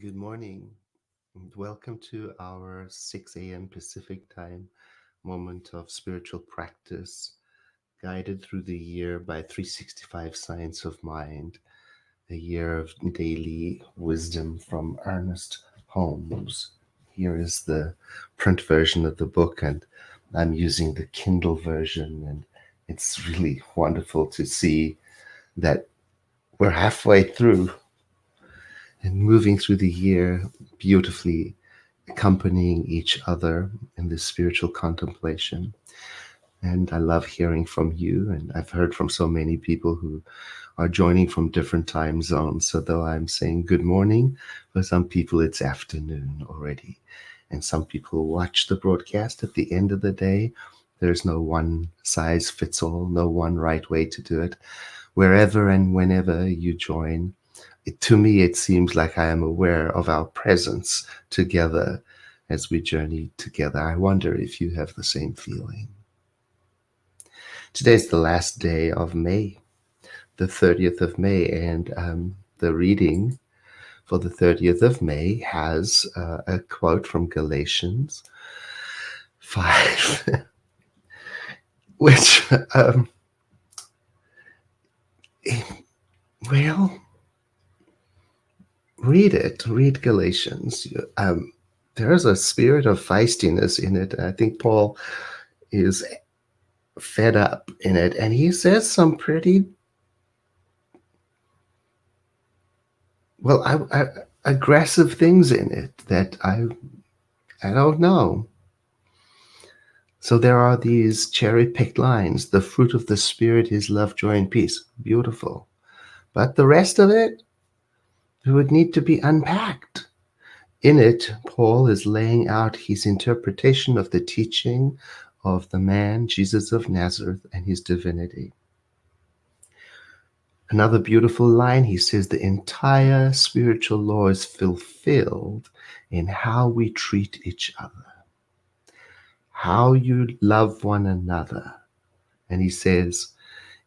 Good morning, and welcome to our 6 a.m. Pacific time moment of spiritual practice, guided through the year by 365 Science of Mind, a year of daily wisdom from Ernest Holmes. Here is the print version of the book, and I'm using the Kindle version, and it's really wonderful to see that we're halfway through and moving through the year beautifully, accompanying each other in this spiritual contemplation. And I love hearing from you. And I've heard from so many people who are joining from different time zones. So, though I'm saying good morning, for some people it's afternoon already. And some people watch the broadcast at the end of the day. There's no one size fits all, no one right way to do it. Wherever and whenever you join, to me, it seems like I am aware of our presence together as we journey together. I wonder if you have the same feeling. Today's the last day of May, the 30th of May, and the reading for the 30th of May has a quote from Galatians 5, which, well, read Galatians. There's a spirit of feistiness in it. I think Paul is fed up in it, and he says some pretty aggressive things in it that I don't know. So there are these cherry-picked lines. The fruit of the Spirit is love, joy, and peace. Beautiful. But the rest of it would need to be unpacked. In it, Paul is laying out his interpretation of the teaching of the man, Jesus of Nazareth, and his divinity. Another beautiful line, he says, the entire spiritual law is fulfilled in how we treat each other, how you love one another. And he says,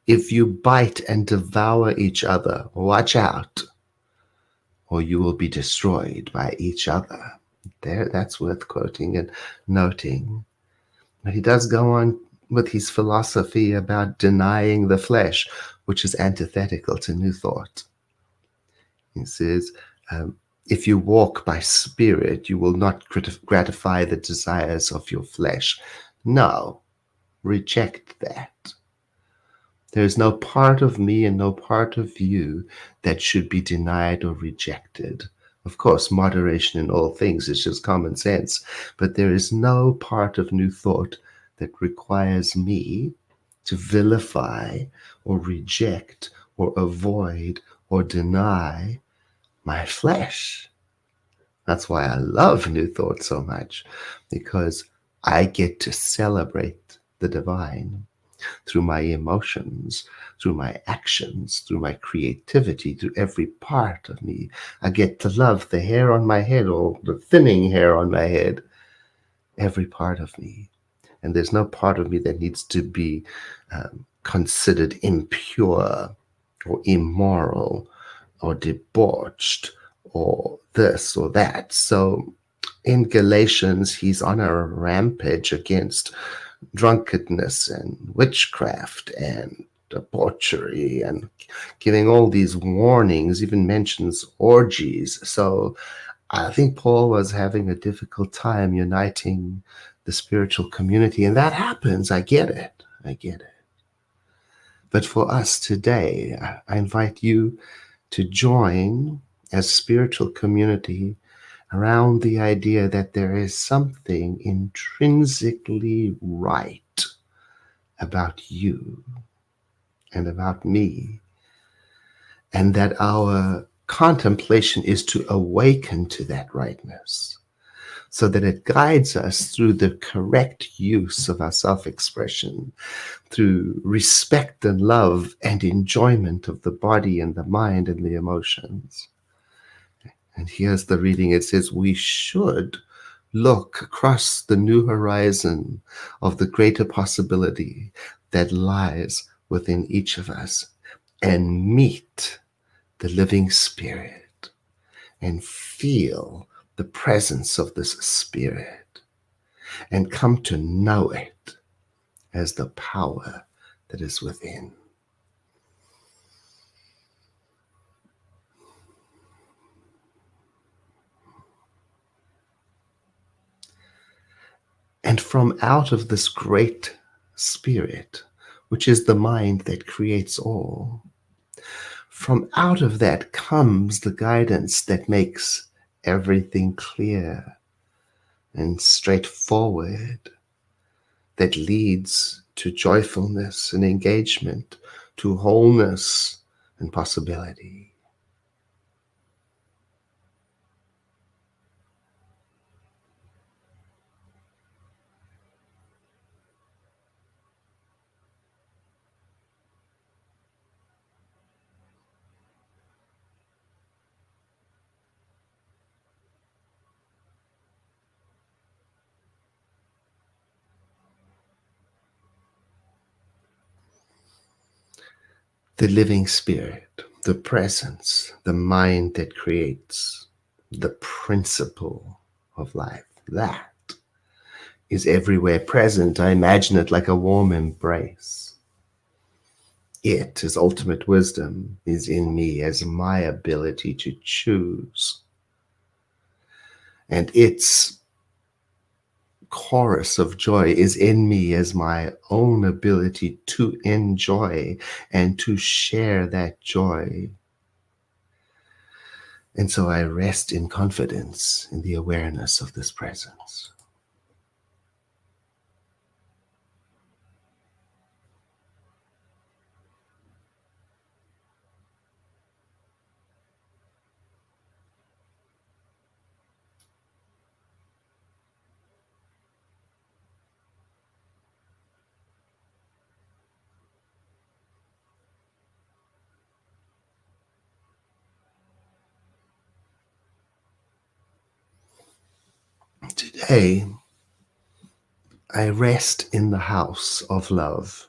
if you bite and devour each other, watch out, or you will be destroyed by each other. That's worth quoting and noting. But he does go on with his philosophy about denying the flesh, which is antithetical to New Thought. He says, if you walk by spirit, you will not gratify the desires of your flesh. No, reject that. There is no part of me and no part of you that should be denied or rejected. Of course, moderation in all things is just common sense, but there is no part of New Thought that requires me to vilify or reject or avoid or deny my flesh. That's why I love New Thought so much, because I get to celebrate the divine through my emotions, through my actions, through my creativity, through every part of me. I get to love the hair on my head or the thinning hair on my head, every part of me. And there's no part of me that needs to be considered impure or immoral or debauched or this or that. So in Galatians, he's on a rampage against drunkenness and witchcraft and debauchery and giving all these warnings, even mentions orgies. So I think Paul was having a difficult time uniting the spiritual community, and that happens. I get it. But for us today, I invite you to join as spiritual community around the idea that there is something intrinsically right about you and about me, and that our contemplation is to awaken to that rightness so that it guides us through the correct use of our self-expression, through respect and love and enjoyment of the body and the mind and the emotions. And here's the reading. It says, we should look across the new horizon of the greater possibility that lies within each of us and meet the living Spirit and feel the presence of this Spirit and come to know it as the power that is within. And from out of this great Spirit, which is the mind that creates all, from out of that comes the guidance that makes everything clear and straightforward, that leads to joyfulness and engagement, to wholeness and possibility. The living Spirit, the presence, the mind that creates, the principle of life, that is everywhere present. I imagine it like a warm embrace. It, as ultimate wisdom, is in me as my ability to choose. And its chorus of joy is in me as my own ability to enjoy and to share that joy. And so I rest in confidence in the awareness of this presence. Today, I rest in the house of love,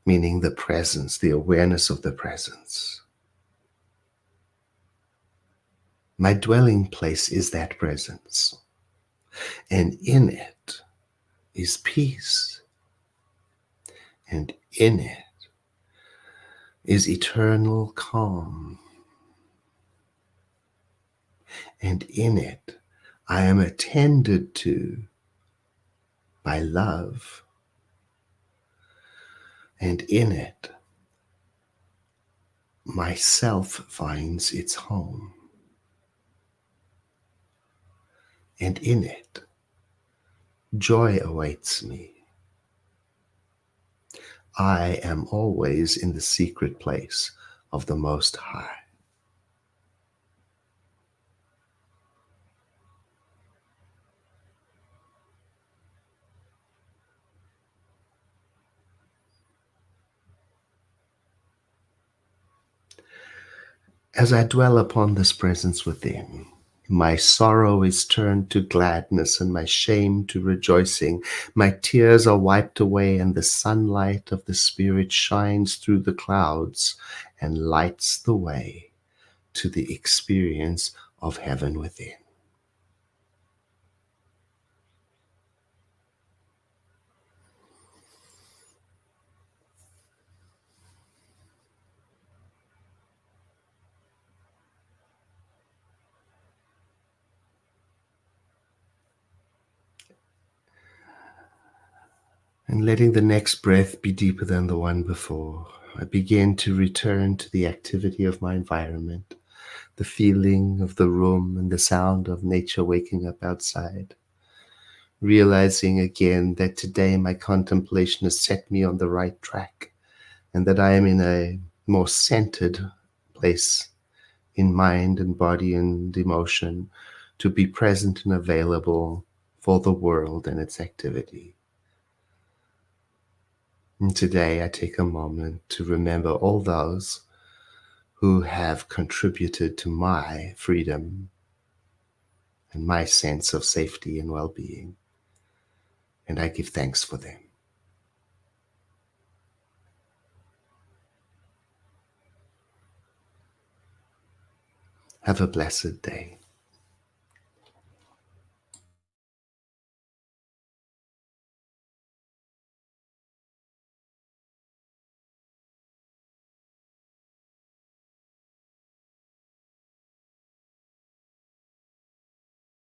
meaning the presence, the awareness of the presence. My dwelling place is that presence, and in it is peace, and in it is eternal calm, and in it I am attended to by love, and in it myself finds its home, and in it joy awaits me. I am always in the secret place of the Most High. As I dwell upon this presence within, my sorrow is turned to gladness and my shame to rejoicing. My tears are wiped away and the sunlight of the Spirit shines through the clouds and lights the way to the experience of heaven within. And letting the next breath be deeper than the one before, I begin to return to the activity of my environment, the feeling of the room and the sound of nature waking up outside, realizing again that today my contemplation has set me on the right track and that I am in a more centered place in mind and body and emotion to be present and available for the world and its activity. And today I take a moment to remember all those who have contributed to my freedom and my sense of safety and well-being. And I give thanks for them. Have a blessed day.